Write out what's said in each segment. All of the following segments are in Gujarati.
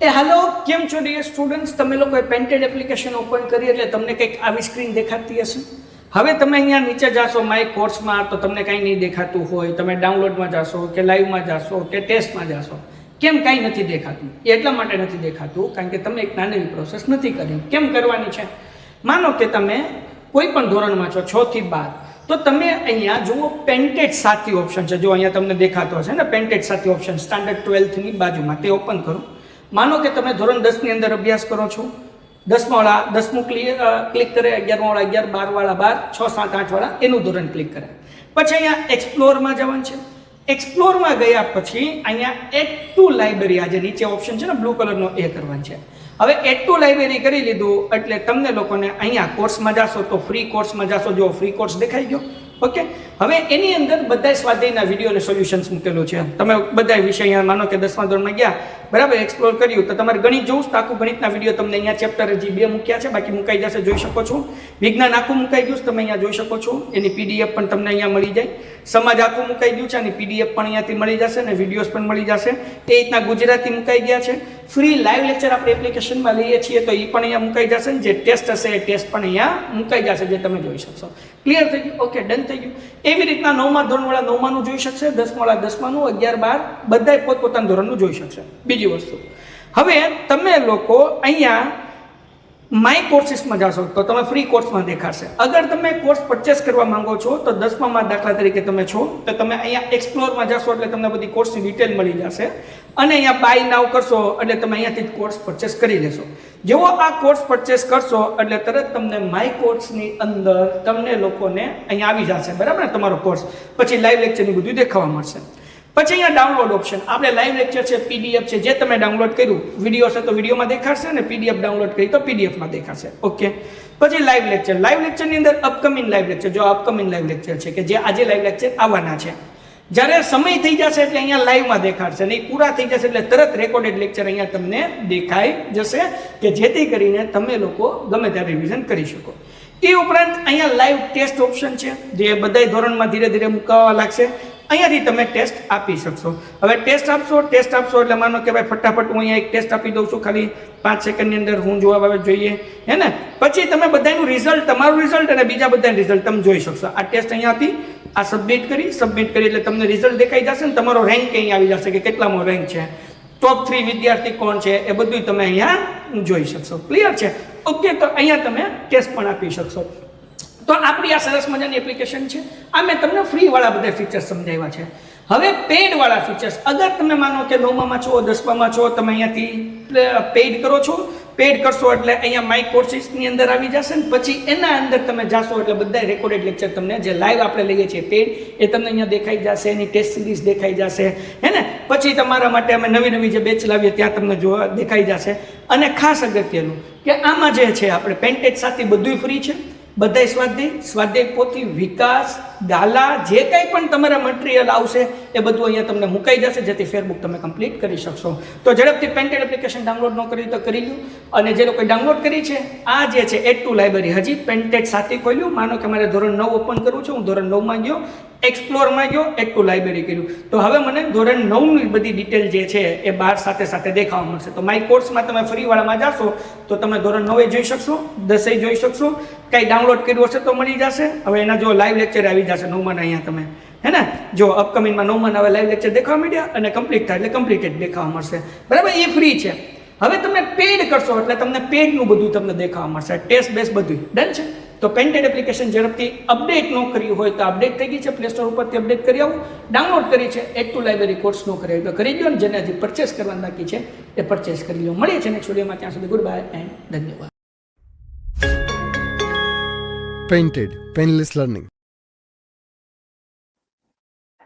હેલો, કેમ છો ડિયર સ્ટુડન્ટ્સ? તમે લોકોએ પેન્ટેડ એપ્લિકેશન ઓપન કરી એટલે તમને કંઈક આવી સ્ક્રીન દેખાતી હશે. હવે તમે અહીંયા નીચે જાશો માય કોર્સમાં તો તમને કંઈ નહીં દેખાતું હોય. તમે ડાઉનલોડમાં જાશો કે લાઈવમાં જાશો કે ટેસ્ટમાં જાશો, કેમ કાંઈ નથી દેખાતું? એટલા માટે નથી દેખાતું કારણ કે તમે એક નાની પ્રોસેસ નથી કરી. કેમ કરવાની છે? માનો કે તમે કોઈ પણ ધોરણમાં છો 6 થી 12, તો તમે અહીંયા જુઓ પેન્ટેડ સાથી ઓપ્શન છે. જો અહીંયા તમને દેખાતો હશે ને પેન્ટેડ સાથી ઓપ્શન સ્ટાન્ડર્ડ 12થની બાજુમાં, તે ઓપન કરો. માનો કે તમે ધોરણ 10 ની અંદર અભ્યાસ કરો છો. 10મા વાળા 10મું ક્લિક કરે, 11મા વાળા 11, 12 વાળા 12, 6, 7, 8 વાળા એનું ધોરણ ક્લિક કરે. પછી અહીંયા એક્સપ્લોરમાં જવાનું છે. એક્સપ્લોરમાં ગયા પછી અહીંયા એડ ટુ લાઇબ્રેરી, આ જે નીચે ઓપ્શન છે ને બ્લુ કલરનો, એ કરવાનું છે. હવે એડ ટુ લાઇબ્રેરી કરી લીધું એટલે તમને લોકોને અહીંયા કોર્સમાં જાશો તો ફ્રી કોર્સમાં જાશો. જો ફ્રી કોર્સ દેખાઈ ગયો. ઓકે, હવે એની અંદર બધા સ્વાધ્યાયના વિડીયો અને સોલ્યુશન્સ મૂકેલું છે. તમે બધા વિષય અહીંયા માનો કે 10મા ધોરણમાં ગયા, બરાબર, એક્સપ્લોર કર્યું તો તમારે ગણિત જોવું તો આખું ગણિતના વિડીયો તમને અહીંયા ચેપ્ટર હજી 2 મૂક્યા છે, બાકી મુકાઈ જશે, જોઈ શકો છો. વિજ્ઞાન આખું મુકાઈ ગયું તમે અહીંયા જોઈ શકો છો. એની પીડીએફ પણ તમને અહીંયા મળી જાય. સમાજ આખું મુકાઈ ગયું છે, અને પીડીએફ પણ અહીંયાથી મળી જશે અને વિડીયોઝ પણ મળી જશે. એ રીતના ગુજરાતી મુકાઈ ગયા છે. ફ્રી લાઈવ લેક્ચર આપણે એપ્લિકેશનમાં લઈએ છીએ તો એ પણ અહીંયા મુકાઈ જશે. જે ટેસ્ટ હશે એ ટેસ્ટ પણ અહીંયા મુકાઈ જશે, જે તમે જોઈ શકશો. ક્લિયર થઈ ગયું? ઓકે, ડન થઈ ગયું. એવી રીતના 9મા ધોરણવાળા 9માનું જોઈ શકશે, 10મા વાળા 10માનું, 11, 12 બધાય પોતપોતાના ધોરણનું જોઈ શકશે. બીજી વસ્તુ, હવે તમે લોકો અહીંયા માય કોર્સીસમાં જાશો તો તમે ફ્રી કોર્સમાં દેખાશે. અગર તમે કોર્સ પરચેસ કરવા માંગો છો તો 10મામાં દાખલા તરીકે તમે છો તો તમે અહીંયા એક્સપ્લોરમાં જાશો એટલે તમને બધી કોર્સની ડિટેલ મળી જશે. અને અહીંયા બાય નાવ કરશો એટલે તમે અહીંયાથી કોર્સ પરચેસ કરી લેશો. જેવો આ કોર્સ પરચેસ કરશો એટલે તરત તમને માય કોર્સની અંદર તમને લોકોને અહીંયા આવી જશે, બરાબર ને, તમારો કોર્સ. પછી લાઈવ લેક્ચરની બધું દેખાવા મળશે. પછી અહીંયા ડાઉનલોડ ઓપ્શન, આપણે લાઈવ લેક્ચર છે, પીડીએફ છે, જે તમે ડાઉનલોડ કર્યું, વિડીયો છે તો વિડીયોમાં દેખાશે, અને પીડીએફ ડાઉનલોડ કરી તો પીડીએફમાં દેખાશે. ઓકે, પછી લાઈવ લેક્ચર. લાઈવ લેક્ચરની અંદર અપકમિંગ લાઈવ લેક્ચર, જો અપકમિંગ લાઈવ લેક્ચર છે કે જે આજે લાઈવ લેક્ચર આવવાના છે, જ્યારે સમય થઈ જશે એટલે અહીંયા લાઈવમાં દેખાડશે, નહીં પૂરા થઈ જશે એટલે તરત રેકોર્ડેડ લેક્ચર અહીંયા તમને દેખાઈ જશે, કે જેથી કરીને તમે લોકો ગમે ત્યારે રિવિઝન કરી શકો. એ ઉપરાંત અહીંયા લાઈવ ટેસ્ટ ઓપ્શન છે, જે બધા ધોરણમાં ધીરે ધીરે મુકાવા લાગશે. અહીંયાથી તમે ટેસ્ટ આપી શકશો. હવે ટેસ્ટ આપશો એટલે માનો કે ભાઈ ફટાફટ હું અહીંયા એક ટેસ્ટ આપી દઉં છું, ખાલી 5 સેકન્ડની અંદર હું જવાબ આવે જોઈએ, હે ને. પછી તમે બધાનું રિઝલ્ટ, તમારું રિઝલ્ટ અને બીજા બધાનું રિઝલ્ટ તમે જોઈ શકશો. આ ટેસ્ટ અહીંયાથી આ સબમિટ કરી એટલે તમને રિઝલ્ટ દેખાઈ જશે ને તમારો રેન્ક અહીં આવી જશે કે કેટલામો રેન્ક છે, ટોપ 3 વિદ્યાર્થી કોણ છે, એ બધું તમે અહીંયા જોઈ શકશો. ક્લિયર છે? ઓકે, તો અહીંયા તમે ટેસ્ટ પણ આપી શકશો. તો આપણી આ સરસ મજાની એપ્લિકેશન છે. આ મેં તમને ફ્રીવાળા બધા ફીચર્સ સમજાવ્યા છે. હવે પેઇડવાળા ફીચર્સ, અગર તમે માનો કે 9મામાં છો, 10મામાં છો, તમે અહીંયાથી પેઇડ કરો છો. પેઇડ કરશો એટલે અહીંયા માય કોર્સીસની અંદર આવી જશે ને પછી એના અંદર તમે જાશો એટલે બધા રેકોર્ડેડ લેક્ચર તમને, જે લાઈવ આપણે લઈએ છીએ પેઇડ, એ તમને અહીંયા દેખાઈ જશે. એની ટેસ્ટ સિરીઝ દેખાઈ જશે, હે ને. પછી તમારા માટે અમે નવી જે બેચ લાવીએ ત્યાં તમને જોવા દેખાઈ જશે. અને ખાસ અગત્યનું કે આમાં જે છે આપણે પેન્ટેજ સાથે બધું ફ્રી છે. બધા સ્વાધ્યાય પોથી, વિકાસ, દાલા, જે કંઈ પણ તમારા મટીરિયલ આવશે એ બધું અહીંયા તમને મુકાઈ જશે, જેથી ફેરબુક તમે કમ્પ્લીટ કરી શકશો. તો ઝડપથી પેન્ટેડ એપ્લિકેશન ડાઉનલોડ ન કરી તો કરી લો. અને જે લોકોએ ડાઉનલોડ કરી છે, આ જે છે એડ ટુ લાઇબ્રેરી, હજી પેન્ટેડ સાથે ખોલ્યું. માનો કે મારે ધોરણ 9 ઓપન કરવું છે, હું ધોરણ 9માં ગયો, એક્સપ્લોરમાં ગયો, એડ ટુ લાઇબ્રેરી કર્યું, તો હવે મને ધોરણ 9ની બધી ડિટેલ જે છે એ બહાર સાથે દેખાવા મળશે. તો માય કોર્સમાં તમે ફ્રીવાળામાં જાશો તો તમે ધોરણ 9 જોઈ શકશો, 10 જોઈ શકશો. કંઈ ડાઉનલોડ કર્યું હશે તો મળી જશે. હવે એના જો લાઈવ લેક્ચર આવી જશે 9માના અહીંયા તમે, હે ને. જો અપકમિંગમાં 9માના હવે લાઈવ લેક્ચર દેખાવા માંડ્યા અને કમ્પ્લીટ થાય એટલે કમ્પ્લીટેડ દેખાવા મળશે, બરાબર. એ ફ્રી છે. હવે તમે પેડ કરશો એટલે તમને પેડનું બધું તમને દેખાવા મળશે, ટેસ્ટ બેસ બધું. ડન છે? તો પેન્ટેડ એપ્લિકેશન ઝડપથી અપડેટ ન કર્યું હોય તો અપડેટ થઈ ગઈ છે, પ્લે સ્ટોર ઉપરથી અપડેટ કરી આવું. ડાઉનલોડ કરી છે, એડ ટુ લાઇબ્રેરી કોર્સ ન કરી તો કરી દો, ને જેને હજી પરચેસ કરવાનું બાકી છે એ પરચેસ કરી લો. મળીએ છીએ નેક્સ્ટ વિડીયોમાં. ત્યાં સુધી ગુડ બાય એન્ડ ધન્યવાદ. Painted painless learning.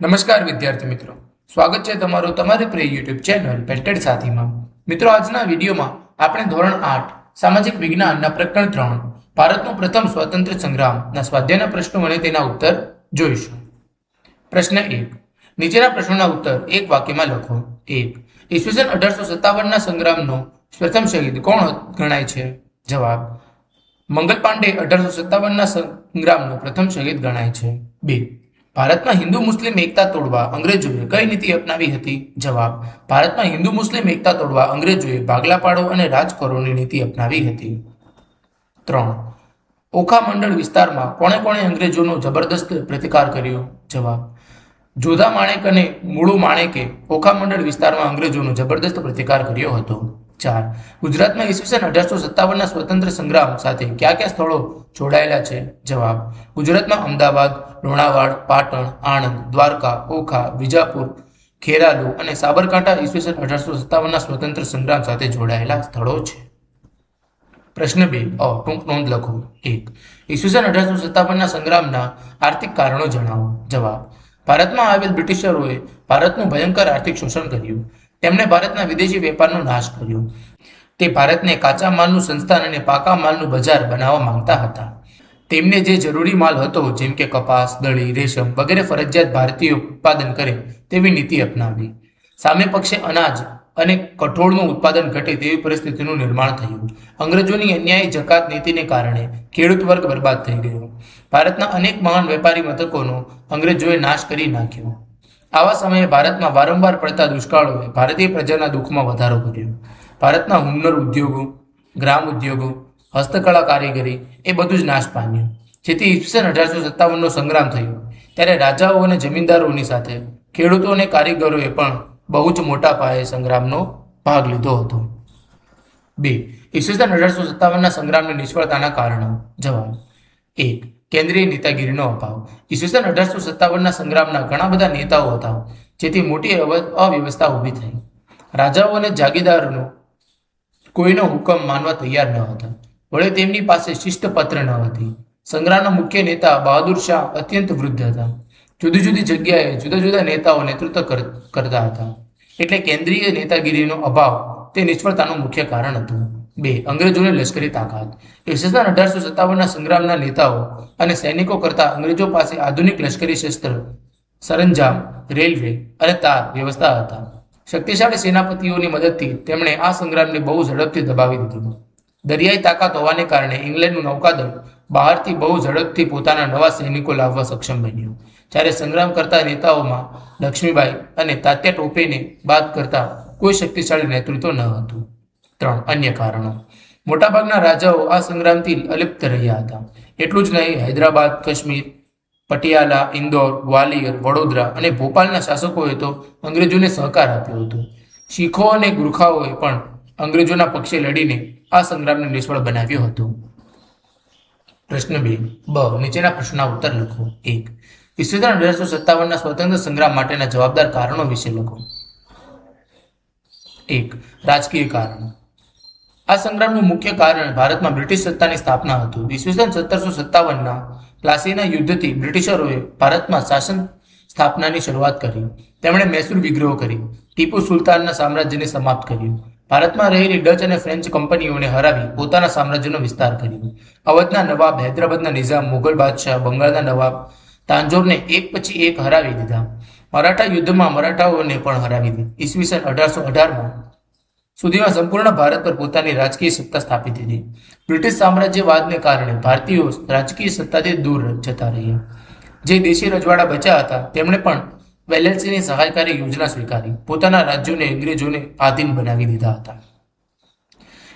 નમસ્કાર વિદ્યાર્થી મિત્રો, સ્વાગત છે તમારું તમારી પ્રિય યુટ્યુબ ચેનલ પેન્ટેડ સાથીમાં. મિત્રો, આજના વિડીયોમાં આપણે ધોરણ 8 સામાજિક વિજ્ઞાનના પ્રકરણ 3 ભારતનો પ્રથમ સ્વાતંત્ર્ય સંગ્રામના સ્વાધ્યાયના પ્રશ્નો અને તેના ઉત્તર જોઈશું. પ્રશ્ન 1. નીચેના પ્રશ્નોના ઉત્તર એક વાક્યમાં લખો. 1. ઈસવીસન 1857ના સંગ્રામનો પ્રથમ શહીદ કોણ ગણાય છે? જવાબ: મંગલ પાંડે 1857ના સંગ્રામનો પ્રથમ શહીદ ગણાય છે. 2. ભારતમાં હિન્દુ મુસ્લિમ એકતા તોડવા અંગ્રેજોએ કઈ નીતિ અપનાવી હતી? જવાબ: ભારતમાં હિન્દુ મુસ્લિમ એકતા તોડવા અંગ્રેજોએ ભાગલા પાડો અને રાજ કરોની નીતિ અપનાવી હતી. 3. ઓખા મંડળ વિસ્તારમાં કોણે કોણે અંગ્રેજોનો જબરદસ્ત પ્રતિકાર કર્યો? જવાબ: જોધા માણેક અને મુળુ માણેકે ઓખા મંડળ વિસ્તારમાં અંગ્રેજોનો જબરદસ્ત પ્રતિકાર કર્યો હતો. 4. ગુજરાતમાં ઈસવીસન 1857ના સ્વતંત્ર સંગ્રામ સાથે કયા કયા સ્થળો જોડાયેલા છે? જવાબ: ગુજરાતમાં અમદાવાદ, લુણાવાડ, પાટણ, આણંદ, દ્વારકા, ઓખા, વિજાપુર, ખેરાલુ અને સાબરકાંઠા ઈસવીસન 1857ના સ્વતંત્ર સંગ્રામ સાથે જોડાયેલા સ્થળો છે. પ્રશ્ન 2. ટૂંક નોંધ લખો. 1. ઈસવીસન 1857ના સંગ્રામના આર્થિક કારણો જણાવો. જવાબ: ભારતમાં આવેલ બ્રિટિશરોએ ભારતનું ભયંકર આર્થિક શોષણ કર્યું. તેમણે ભારતના વિદેશી વેપારનો નાશ કર્યો. તે ભારતને કાચા માલનું સંસ્થાન અને પાકા માલનું બજાર બનાવવા માંગતા હતા. તેમને જે જરૂરી માલ હતો, જેમ કે કપાસ, દળી, રેશમ વગેરે ફરજિયાત ભારતીયો ઉત્પાદન કરે તેવી નીતિ અપનાવી. સામે પક્ષે અનાજ અને કઠોળનું ઉત્પાદન ઘટે તેવી પરિસ્થિતિનું નિર્માણ થયું. અંગ્રેજોની અન્યાયી જકાત નીતિને કારણે ખેડૂત વર્ગ બરબાદ થઈ ગયો. ભારતના અનેક મહાન વેપારી મથકોનો અંગ્રેજોએ નાશ કરી નાખ્યો. આવા સમયે ભારતમાં વારંવાર પડતા દુષ્કાળોએ ભારતીય પ્રજાના દુઃખમાં વધારો કર્યો. ભારતના હુન્નર ઉદ્યોગો, ગ્રામ ઉદ્યોગો, હસ્તકળા કારીગરી એ બધું જ નાશ પામ્યું. જેથી ઈસવીસન 1857નો સંગ્રામ થયો ત્યારે રાજાઓ અને જમીનદારોની સાથે ખેડૂતો અને કારીગરોએ પણ બહુ જ મોટા પાયે સંગ્રામનો ભાગ લીધો હતો. 2. ઈસવીસન 1857ના સંગ્રામની નિષ્ફળતાના કારણો. જવાબ: 1. કેન્દ્રીય નેતાગીરીનો અભાવ. ઈસવીસન 1857ના સંગ્રામના ઘણા બધા નેતાઓ હતા, જેથી મોટી અવ્યવસ્થા ઊભી થઈ. રાજાઓ અને જાગીરદારોનો કોઈનો હુકમ માનવા તૈયાર ન હતા. વળી તેમની પાસે શિસ્ત પત્ર ન હતી. સંગ્રામના મુખ્ય નેતા બહાદુર શાહ અત્યંત વૃદ્ધ હતા. જુદી જુદી જગ્યાએ જુદા જુદા નેતાઓ નેતૃત્વ કરતા હતા. એટલે કેન્દ્રીય નેતાગીરીનો અભાવ તે નિષ્ફળતાનું મુખ્ય કારણ હતું. 2. અંગ્રેજોની લશ્કરી તાકાત. ઈસવીસન 1857ના સંગ્રામના નેતાઓ અને સૈનિકો કરતાં અંગ્રેજો પાસે આધુનિક લશ્કરી શસ્ત્ર, સરંજામ, રેલવે અને તાર વ્યવસ્થા હતા. શક્તિશાળી સેનાપતિઓની મદદથી તેમણે આ સંગ્રામને બહુ ઝડપથી દબાવી દીધું. દરિયાઈ તાકાત હોવાને કારણે ઇંગ્લેન્ડનું નૌકાદળ બહારથી બહુ ઝડપથી પોતાના નવા સૈનિકો લાવવા સક્ષમ બન્યું. જ્યારે સંગ્રામ કરતા નેતાઓમાં લક્ષ્મીબાઈ અને તાત્યા ટોપેને બાદ કરતા કોઈ શક્તિશાળી નેતૃત્વ ન હતું. 3. અન્ય કારણો. મોટાભાગના રાજાઓ આ સંગ્રામથી અલિપ્ત રહ્યા હતા. એટલું જ નહીં, હૈદરાબાદ, કાશ્મીર, પટિયાલા, ઇન્દોર, ગ્વાલિયર, વડોદરા અને ભોપાલના શાસકોએ તો અંગ્રેજોને સહકાર આપ્યો હતો. શીખો અને ગુરખાઓએ પણ અંગ્રેજોના પક્ષે લડીને આ સંગ્રામને નિષ્ફળ બનાવ્યો હતો. પ્રશ્ન 2. નીચેના પ્રશ્નના ઉત્તર લખો. 1. ઈસવીસન 1857ના સ્વતંત્ર સંગ્રામ માટેના જવાબદાર કારણો વિશે લખો. 1. રાજકીય કારણો. આ સંગ્રામનું મુખ્ય કારણ ભારતમાં બ્રિટિશ સત્તાની સ્થાપના હતું. ઈસવીસન 1757ના પ્લાસીના યુદ્ધથી બ્રિટિશરોએ ભારતમાં શાસન સ્થાપનાની શરૂઆત કરી. તેમણે મૈસૂર વિગ્રહ કરી ટીપુ સુલતાનના સામ્રાજ્યને સમાપ્ત કર્યું. ભારતમાં રહેલી ડચ અને ફ્રેન્ચ કંપનીઓને હરાવી પોતાના સામ્રાજ્યનો વિસ્તાર કર્યો. અવધના નવાબ, હૈદરાબાદના નિઝામ, મુઘલ બાદશાહ, બંગાળના નવાબ તાંજોરને એક પછી એક હરાવી દીધા. મરાઠા યુદ્ધમાં મરાઠાઓને પણ હરાવી દીધી. ઈસવીસન 1818માં સુધીમાં સંપૂર્ણ ભારત પર પોતાની રાજકીય સત્તા સ્થાપિત હતી. બ્રિટિશ સામ્રાજ્યવાદને કારણે ભારતીયો રાજકીય સત્તાથી દૂર જતા રહ્યા. જે દેશી રજવાડા બચ્યા હતા તેમણે પણ વેલેન્સીની સહાયકારી યોજના સ્વીકારી પોતાના રાજ્યોને અંગ્રેજોને આધીન બનાવી દીધા હતા.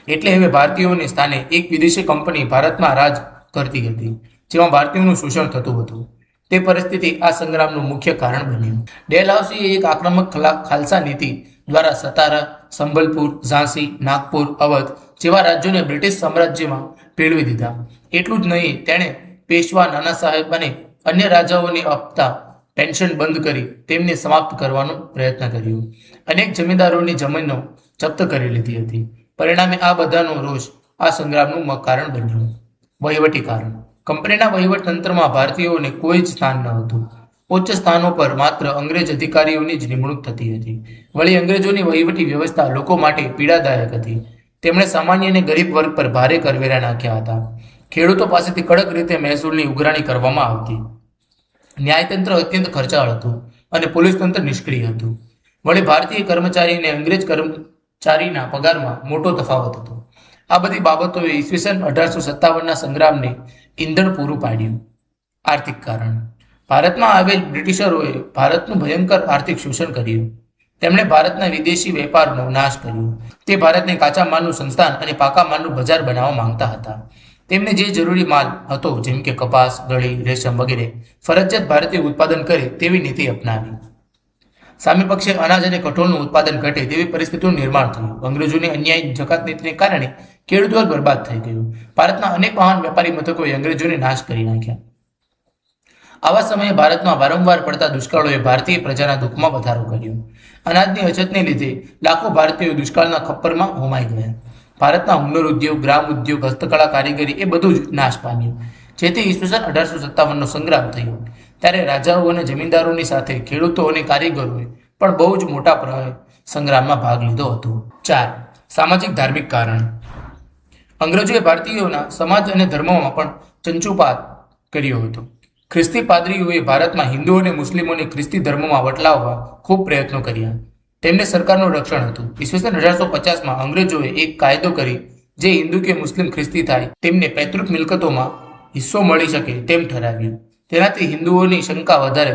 એટલે હવે ભારતીયોને સ્થાને એક વિદેશી કંપની ભારતમાં રાજ કરતી હતી, જેમાં ભારતીયોનું શોષણ થતું હતું. તે પરિસ્થિતિ આ સંગ્રામનું મુખ્ય કારણ બન્યું. ડેલહાઉસીએ એક આક્રમક ખાલસા નીતિ દ્વારા સતારા, સંબલપુર, ઝાંસી, નાગપુર, અવધ જેવા રાજ્યોને બ્રિટિશ સામ્રાજ્યમાં ભેળવી દીધા. એટલું જ નહીં, તેણે પેશવા, નાના સાહેબ અને અન્ય રાજાઓને આપતા પેન્શન બંધ કરી તેમને સમાપ્ત કરવાનો પ્રયત્ન કર્યો. અનેક જમીનદારોની જમીનો જપ્ત કરી લીધી હતી. પરિણામે આ બધાનો રોષ આ સંગ્રામનું કારણ બન્યું. વહીવટી કારણ. કંપનીના વહીવટતંત્રમાં ભારતીયોને કોઈ જ સ્થાન ન હતું. ઉચ્ચ સ્થાનો પર માત્ર અંગ્રેજ અધિકારીઓની જ નિમણૂક થતી હતી. વળી અંગ્રેજોની વહીવટી વ્યવસ્થા લોકો માટે પીડાદાયક હતી. તેમણે સામાન્ય અને ગરીબ વર્ગ પર ભારે કરવેરા નાખ્યા હતા. ખેડૂતો પાસેથી કડક રીતે મહેસૂલની ઉઘરાણી કરવામાં આવતી. ન્યાયતંત્ર અત્યંત ખર્ચાળ હતું અને પોલીસ તંત્ર નિષ્ક્રિય હતું. વળી ભારતીય કર્મચારી અને અંગ્રેજ કર્મચારીના પગારમાં મોટો તફાવત હતો. આ બધી બાબતોએ ઈસવીસન 1857ના સંગ્રામને ઈંધણ પૂરું પાડ્યું. આર્થિક કારણ. ભારતમાં આવેલ બ્રિટિશરોએ ભારતનું ભયંકર આર્થિક શોષણ કર્યું. તેમણે ભારતના વિદેશી વેપારનો નાશ કર્યો. તે ભારતને કાચા માલનું સંસ્થાન અને પાકા માલનું બજાર બનાવવા માંગતા હતા. તેમને જે જરૂરી માલ હતો જેમ કે કપાસ, ગળી, રેશમ વગેરે ફરજિયાત ભારતીય ઉત્પાદન કરે તેવી નીતિ અપનાવી. સામે પક્ષે અનાજ અને કઠોળનું ઉત્પાદન ઘટે તેવી પરિસ્થિતિનું નિર્માણ થયું. અંગ્રેજોની અન્યાયી જકાત નીતિને કારણે ખેડૂત વર્ગ બરબાદ થઈ ગયું. ભારતના અનેક મહાન વેપારી મથકોએ અંગ્રેજોને નાશ કરી નાખ્યા. આવા સમયે ભારતમાં વારંવાર પડતા દુષ્કાળોએ ભારતીય પ્રજાના દુઃખમાં વધારો કર્યો. અનાજની અછતને લીધે લાખો ભારતીયો દુષ્કાળના ખપ્પરમાં હોમાઈ ગયા. ભારતના હુન્નર ઉદ્યોગ, ગ્રામ ઉદ્યોગ, હસ્તકળા, કારીગરી એ બધું જ નાશ પામ્યું. જેથી ઈસવીસન 1857નો સંગ્રામ થયો. ત્યારે રાજાઓ અને જમીનદારોની સાથે ખેડૂતો અને કારીગરોએ પણ બહુ જ મોટા સંગ્રામમાં ભાગ લીધો હતો. 4. સામાજિક ધાર્મિક કારણ. અંગ્રેજોએ ભારતીયોના સમાજ અને ધર્મમાં પણ ચંચુપાત કર્યો હતો. ખ્રિસ્તી પાદરીઓએ ભારતમાં હિન્દુ અને મુસ્લિમોને ખ્રિસ્તી ધર્મમાં વટલાવવા ખૂબ પ્રયત્નો કર્યા. તેમને સરકારનું રક્ષણ હતું. ઈસવીસન 1850માં અંગ્રેજોએ એક કાયદો કરી જે હિન્દુ કે મુસ્લિમ ખ્રિસ્તી થાય તેમને પૈતૃક મિલકતોમાં હિસ્સો મળી શકે તેમ ઠરાવ્યું. તેનાથી હિન્દુઓની શંકા વધારે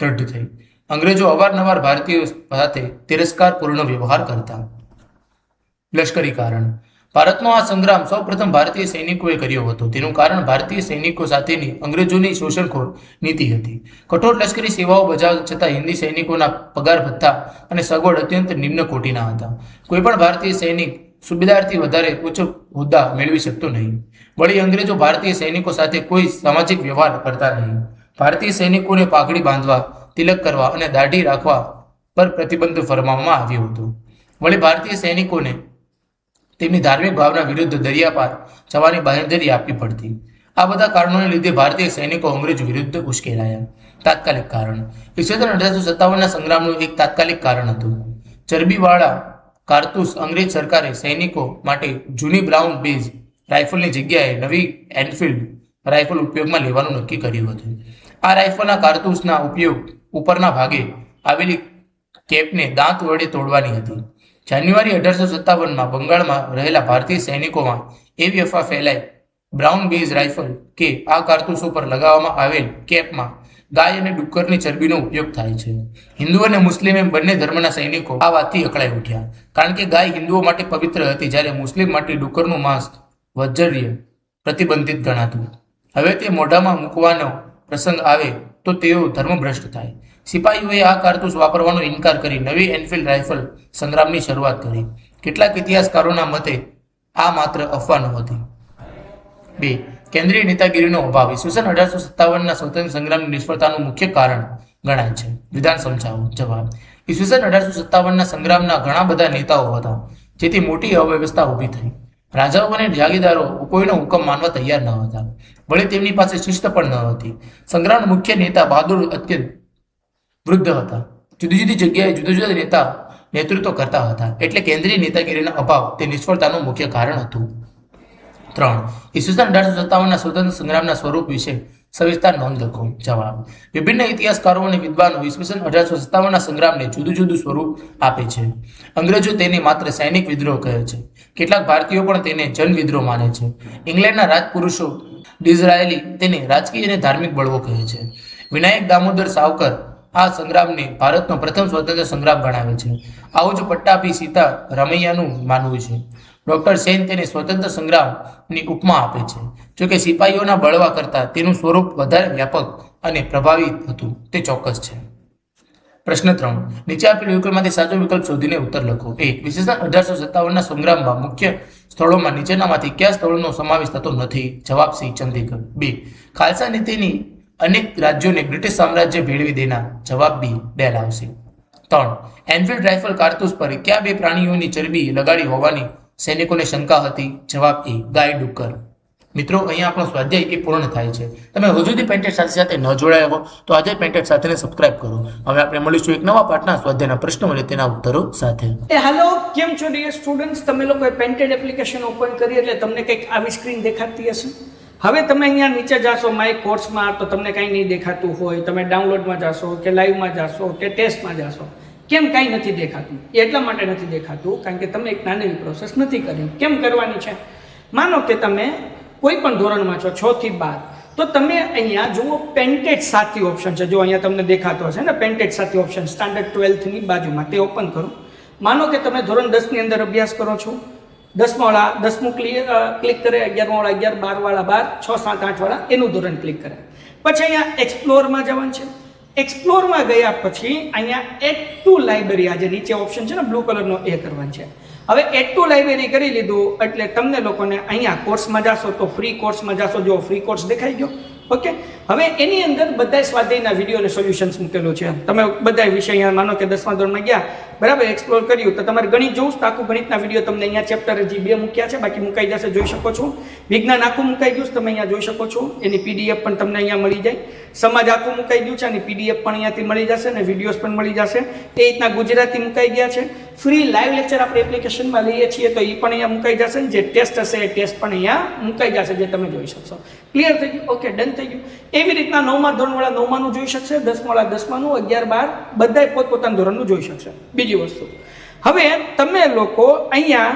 દૃઢ થઈ. અંગ્રેજો અવારનવાર ભારતીયો સાથે તિરસ્કારપૂર્ણ વ્યવહાર કરતા. લશ્કરી કારણ. ભારતનો આ સંગ્રામ સૌપ્રથમ ભારતીય સૈનિકોએ કર્યો હતો. તેનું કારણ ભારતીય સૈનિકો સાથેની અંગ્રેજોની શોષણખોર નીતિ હતી. કઠોર લશ્કરી સેવાઓ બજાવવા છતાં હિન્દી સૈનિકોના પગાર ભથ્થા અને સગવડ અત્યંત નિમ્ન કોટીના હતા. કોઈ પણ ભારતીય સૈનિક સુબેદારથી વધારે ઉચ્ચ હોદ્દા મેળવી શકતો નહીં. વળી અંગ્રેજો ભારતીય સૈનિકો સાથે કોઈ સામાજિક વ્યવહાર કરતા નહીં. ભારતીય સૈનિકોને પાઘડી બાંધવા, તિલક કરવા અને દાઢી રાખવા પર પ્રતિબંધ ફરમાવવામાં આવ્યો હતો. વળી ભારતીય સૈનિકોને તેમની ધાર્મિક ભાવના વિરુદ્ધ દરિયા પાર જવાની બાંહેધરી આપવી પડતી. આ બધા કારણોને લીધે ભારતીય સૈનિકો અંગ્રેજો વિરુદ્ધ ઉશ્કેરાયા. તાત્કાલિક કારણ. ઈસવીસન 1857ના સંગ્રામનું એક તાત્કાલિક કારણ હતું. ચરબીવાળા કારતૂસ. અંગ્રેજ સરકારે સૈનિકો માટે જૂની બ્રાઉન બેઝ રાઇફલની જગ્યાએ નવી એનફિલ્ડ રાઇફલ ઉપયોગમાં લેવાનું નક્કી કર્યું હતું. આ રાઇફલના કારતૂસના ઉપયોગ ઉપરના ભાગે આવેલી કેપને દાંત વડે તોડવાની હતી. જાન્યુઆરી 1857માં બંગાળમાં રહેલા ભારતીય સૈનિકોમાં એવી અફવા ફેલાઈ બ્રાઉન બેઝ રાઇફલ કે આ કારતૂસો પર લગાવવામાં આવેલ કેપમાં ગાય અને ડુક્કરની ચરબીનો ઉપયોગ થાય છે. હિન્દુ અને મુસ્લિમ એમ બંને ધર્મના સૈનિકો આ વાતથી અકળાઈ ઉઠ્યા. કારણ કે ગાય હિન્દુઓ માટે પવિત્ર હતી જ્યારે મુસ્લિમ માટે ડુક્કરનું માંસ વજ્જર્ય પ્રતિબંધિત ગણાતું. હવે તે મોઢામાં મૂકવાનો પ્રસંગ આવે તો તેઓ ધર્મભ્રષ્ટ થાય. સિપાહીઓએ આ કારતૂસ વાપરવાનો ઇનકાર કરી નવી એનફિલ્ડ રાઇફલ સંગ્રામની શરૂઆત કરી. કેટલાક ઇતિહાસકારોના મતે આ માત્ર અફવા નહોતી. 2. કેન્દ્રીય નેતાગીરીનો અભાવ. ઈસવીસન 1857ના સ્વતંત્ર સંગ્રામની નિષ્ફળતાનું મુખ્ય કારણ ગણાય છે. વિધાન સમજાવો. જવાબ. ઈસવીસન 1857ના સંગ્રામના ઘણા બધા નેતાઓ હતા જેથી મોટી અવ્યવસ્થા ઊભી થઈ. રાજાઓ અને જાગીરદારો કોઈનો હુકમ માનવા તૈયાર ન હતા. વળી તેમની પાસે શિસ્ત પણ ન હતી. સંગ્રામના મુખ્ય નેતા બહાદુર અત્યંત વૃદ્ધ હતા. જુદી જુદી જગ્યાએ જુદા જુદા નેતા નેતૃત્વ કરતા હતા. એટલે કેન્દ્રીય નેતાગીરીનો અભાવ તે નિષ્ફળતાનું મુખ્ય કારણ હતું. 3. ઈસવીસન 1857ના સ્વતંત્ર સંગ્રામના સ્વરૂપ વિશે સવિસ્તાર નોંધ લખો. જવાબ. વિભિન્ન ઇતિહાસકારો અને વિદ્વાનો ઈસવીસન 1857ના સંગ્રામને જુદું જુદું સ્વરૂપ આપે છે. અંગ્રેજો તેને માત્ર સૈનિક વિદ્રોહ કહે છે. કેટલાક ભારતીયો પણ તેને જન વિદ્રોહ માને છે. ઇંગ્લેન્ડના રાજપુરુષો ડિઝરાયેલી તેને રાજકીય અને ધાર્મિક બળવો કહે છે. વિનાયક દામોદર સાવરકર આ સંગ્રામને ભારતનો પ્રથમ સ્વતંત્ર સંગ્રામ ગણાવે છે. આવું જ પટ્ટાભી સીતા રામૈયાનું માનવું છે. ડોક્ટર સેન તેને સ્વતંત્ર સંગ્રામની ઉપમા આપે છે. જોકે સિપાહીઓના બળવા કરતાં તેનું સ્વરૂપ વધારે વ્યાપક અને પ્રભાવી હતું તે ચોક્કસ છે. પ્રશ્ન 3. નીચે આપેલ વિકલ્પમાંથી સાચો વિકલ્પ શોધીને ઉત્તર લખો. 1. ઈસવીસન 1857ના સંગ્રામમાં મુખ્ય સ્થળોમાં નીચેનામાંથી કયા સ્થળોનો સમાવેશ થતો નથી? જવાબ સી. ચંદીગઢ. 2. ખાલસા નીતિની અનેક રાજ્યોને બ્રિટિશ સામ્રાજ્ય ભેળવી દેનાર. જવાબ બી. ડેલહાઉસી. 3. એનફિલ્ડ રાઇફલ કારતૂસ પર કયા બે પ્રાણીઓની ચરબી લગાડી હોવાની સૈનિકોને શંકા હતી? જવાબ એ. ગાય, ડુક્કર. મિત્રો, અહીંયા આપણો સ્વાધ્યાય એ પૂર્ણ થાય છે. તમે હજુ સુધી પેન્ટેડ સાથે ન જોડાયા હો તો આજે પેન્ટેડ સાથેને સબસ્ક્રાઇબ કરો. હવે આપણે મળીશું એક નવા પાઠના સ્વાધ્યાયના પ્રશ્નો અને તેના ઉત્તરો સાથે. હેલો, કેમ છો ડિયર સ્ટુડન્ટ્સ? તમે લોકોએ પેન્ટેડ એપ્લિકેશન ઓપન કરી એટલે તમને કંઈક આવી સ્ક્રીન દેખાતી હશે. હવે તમે અહીંયા નીચે જાશો માય કોર્સમાં તો તમને કાંઈ નહીં દેખાતું હોય. તમે ડાઉનલોડમાં જાશો કે લાઈવમાં જાશો કે ટેસ્ટમાં જાશો, કેમ કાંઈ નથી દેખાતું? એટલા માટે નથી દેખાતું કારણ કે તમે એક નાની પ્રોસેસ નથી કરી. કેમ કરવાની છે? માનો કે તમે કોઈ પણ ધોરણમાં છો, 6 થી 12, તો તમે અહીંયા જુઓ પેન્ટેડ સાથી ઓપ્શન છે. જો અહીંયા તમને દેખાતો હશે ને પેન્ટેડ સાથી ઓપ્શન સ્ટાન્ડર્ડ 12th ની બાજુમાં, તે ઓપન કરો. માનો કે તમે ધોરણ 10 ની અંદર અભ્યાસ કરો છો, 10મું ક્લિક કરે, 11મા વાળા 11, 12 વાળા 12, 6, 7, 8 વાળા એનું ધોરણ ક્લિક કરે. પછી અહીંયા એક્સપ્લોરમાં જવાનું છે. એક્સપ્લોરમાં ગયા પછી અહીંયા એડ ટુ લાઇબ્રેરી, આ જે નીચે ઓપ્શન છે ને બ્લુ કલરનો, એ કરવાનું છે. હવે એડ ટુ લાઇબ્રેરી કરી લીધું એટલે તમને લોકોને અહીંયા કોર્સમાં જાશો તો ફ્રી કોર્સમાં જાશો. જો ફ્રી કોર્સ દેખાઈ ગયો. ઓકે, હવે એની અંદર બધા સ્વાધ્યાયના વિડીયો અને સોલ્યુશન્સ મૂકેલું છે. તમે બધા વિષય અહીંયા માનો કે 10મા ધોરણમાં ગયા, બરાબર, એક્સપ્લોર કર્યું તો તમારે ગણિત જોવું તો આખું ગણિતના વિડીયો તમને અહીંયા ચેપ્ટર હજી 2 મૂક્યા છે, બાકી મુકાઈ જશે, જોઈ શકો છો. વિજ્ઞાન આખું મુકાઈ ગયું તમે અહીંયા જોઈ શકો છો, એની પીડીએફ પણ તમને અહીંયા મળી જાય. સમાજ આખું મુકાઈ ગયું છે, અને પીડીએફ પણ અહીંયાથી મળી જશે અને વિડીયોઝ પણ મળી જશે. એ રીતના ગુજરાતી મુકાઈ ગયા છે. ફ્રી લાઈવ લેક્ચર આપણે એપ્લિકેશનમાં લઈએ છીએ તો એ પણ અહીંયા મુકાઈ જશે. જે ટેસ્ટ હશે એ ટેસ્ટ પણ અહીંયા મુકાઈ જશે, જે તમે જોઈ શકશો. ક્લિયર થઈ ગયું? ઓકે, ડન થઈ ગયું. એવી રીતના 9મા ધોરણવાળા 9માનું જોઈ શકશે, 10મા વાળા 10માનું, 11, 12 બધાય પોતપોતાના ધોરણનું જોઈ શકશે. બીજી વસ્તુ, હવે તમે લોકો અહીંયા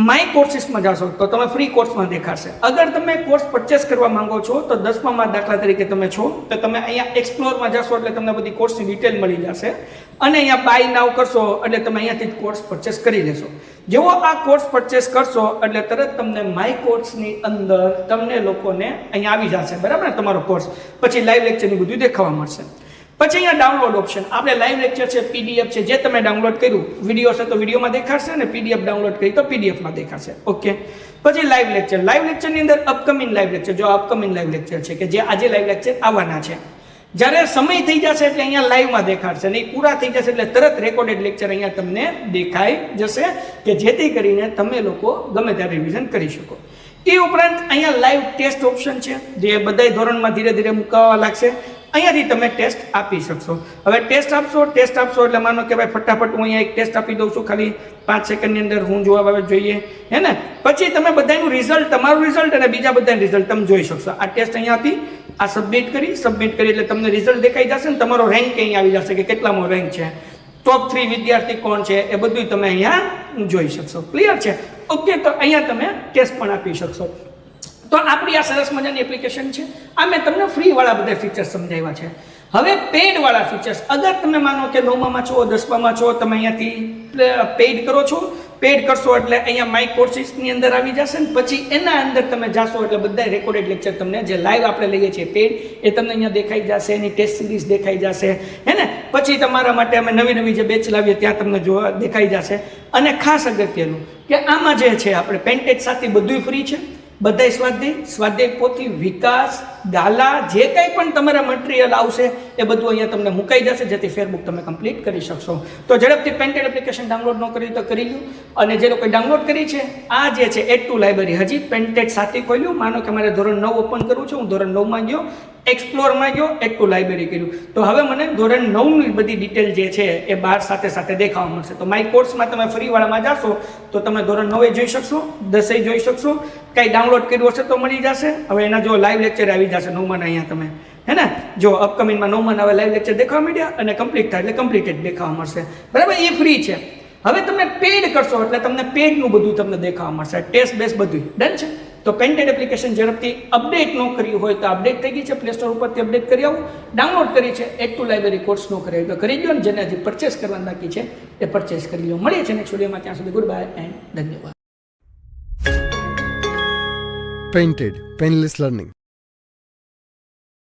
માય કોર્સિસમાં જાશો તો તમે ફ્રી કોર્સમાં દેખાશે. અગર તમે કોર્સ પરચેસ કરવા માંગો છો તો 10મામાં દાખલા તરીકે તમે છો તો તમે અહીંયા એક્સપ્લોરમાં જાશો એટલે તમને બધી કોર્સની ડિટેલ મળી જશે. અને અહીંયા બાય નાવ કરશો એટલે તમે અહીંયાથી જ કોર્સ પરચેસ કરી લેશો. જેવો આ કોર્સ પરચેસ કરશો એટલે તરત તમને માય કોર્સની અંદર તમને લોકોને અહીંયા આવી જશે, બરાબર ને, તમારો કોર્સ. પછી લાઈવ લેક્ચરની બધું દેખાવા મળશે. પછી અહીંયા ડાઉનલોડ ઓપ્શન, આપણે લાઈવ લેક્ચર છે, પીડીએફ છે, જે તમે ડાઉનલોડ કર્યું, વિડીયો છે તો વિડીયોમાં દેખાશે અને પીડીએફ ડાઉનલોડ કરી તો પીડીએફમાં દેખાશે. ઓકે, પછી લાઈવ લેક્ચર. લાઈવ લેક્ચરની અંદર અપકમિંગ લાઈવ લેક્ચર, જો અપકમિંગ લાઈવ લેક્ચર છે કે જે આજે લાઈવ લેક્ચર આવવાના છે, જ્યારે સમય થઈ જશે એટલે અહીંયા લાઈવમાં દેખાડશે, નહીં પૂરા થઈ જશે એટલે તરત રેકોર્ડેડ લેક્ચર અહીંયા તમને દેખાઈ જશે, કે જેથી કરીને તમે લોકો ગમે ત્યારે રિવિઝન કરી શકો. એ ઉપરાંત અહીંયા લાઈવ ટેસ્ટ ઓપ્શન છે, જે બધા ધોરણમાં ધીરે ધીરે મુકાવા લાગશે. અહીંયાથી તમે ટેસ્ટ આપી શકશો. હવે ટેસ્ટ આપશો એટલે માનો કે ભાઈ ફટાફટ હું અહીંયા એક ટેસ્ટ આપી દઉં છું, ખાલી 5 સેકન્ડની અંદર હું જવાબ આવે જોઈએ, હે ને. પછી તમે બધાનું રિઝલ્ટ, તમારું રિઝલ્ટ અને બીજા બધાનું રિઝલ્ટ તમે જોઈ શકશો. આ ટેસ્ટ અહીંયાથી આ સબમિટ કરી એટલે તમને રિઝલ્ટ દેખાઈ જશે ને તમારો રેન્ક અહીં આવી જશે કે કેટલામો રેન્ક છે, ટોપ 3 વિદ્યાર્થી કોણ છે, એ બધું તમે અહીંયા જોઈ શકશો. ક્લિયર છે? ઓકે, તો અહીંયા તમે ટેસ્ટ પણ આપી શકશો. તો આપણી આ સરસ મજાની એપ્લિકેશન છે. આ મેં તમને ફ્રીવાળા બધા ફીચર્સ સમજાવ્યા છે. હવે પેડવાળા ફીચર્સ, અગર તમે માનો કે 9મામાં છો, 10મામાં છો, તમે અહીંયાથી પેડ કરો છો, પેડ કરશો એટલે અહીંયા માય કોર્સિસની અંદર આવી જશે ને પછી એના અંદર તમે જાશો એટલે બધા રેકોર્ડેડ લેક્ચર તમને જે લાઈવ આપણે લઈએ છીએ પેડ, એ તમને અહીંયા દેખાઈ જશે, એની ટેસ્ટ સિરીઝ દેખાઈ જશે, હે ને. પછી તમારા માટે અમે નવી જે બેચ લાવીએ ત્યાં તમને જોવા દેખાઈ જશે. અને ખાસ અગત્યનું કે આમાં જે છે આપણે પેન્ટેજ સાથે બધું ફ્રી છે. બધા સ્વાધ્યાય પોથી, વિકાસ, ગાલા, જે કંઈ પણ તમારા મટીરિયલ આવશે એ બધું અહીંયા તમને મુકાઈ જશે, જેથી ફેરબુક તમે કમ્પ્લીટ કરી શકશો. તો ઝડપથી પેન્ટેડ એપ્લિકેશન ડાઉનલોડ ન કરી તો કરી લો. અને જે લોકોએ ડાઉનલોડ કરી છે, આ જે છે એડ ટુ લાઇબ્રેરી, હજી પેન્ટેડ સાથે ખોલ્યું. માનો કે મારે ધોરણ 9 ઓપન કરવું છે, હું ધોરણ 9માં ગયો, એક્સપ્લોરમાં ગયો, એડ ટુ લાઇબ્રેરી કર્યું, તો હવે મને ધોરણ 9ની બધી ડિટેલ જે છે એ બહાર સાથે દેખાવા મળશે. તો માય કોર્સમાં તમે ફ્રીવાળામાં જાશો તો તમે ધોરણ 9 જોઈ શકશો, 10 જોઈ શકશો, કંઈ ડાઉનલોડ કર્યું હશે તો મળી જશે. હવે એના જો લાઈવ લેક્ચર આવી જશે 9માં અહીંયા તમે, હે ને. જો અપકમિંગમાં 9માં હવે લાઈવ લેક્ચર દેખાવા માંડ્યા અને કમ્પ્લીટ થાય એટલે કમ્પ્લીટેડ દેખાવા મળશે, બરાબર. એ ફ્રી છે. હવે તમે પેડ કરશો એટલે તમને પેડનું બધું તમને દેખાવા મળશે, ટેસ્ટ બેસ બધું ડન છે. તો પેન્ટેડ એપ્લિકેશન ઝડપથી અપડેટ ન કર્યું હોય તો અપડેટ થઈ ગઈ છે, પ્લે સ્ટોર ઉપરથી અપડેટ કરી આવું. ડાઉનલોડ કરી છે, એડ ટુ લાઇબ્રેરી કોર્સ ન કરી તો કરી દો, અને જેને હજી પરચેસ કરવાનું બાકી છે એ પરચેસ કરી લો. મળીએ છીએ નેક્સ્ટ વિડીયોમાં, ત્યાં સુધી ગુડ બાય એન્ડ ધન્યવાદ. Painted, Painless Learning.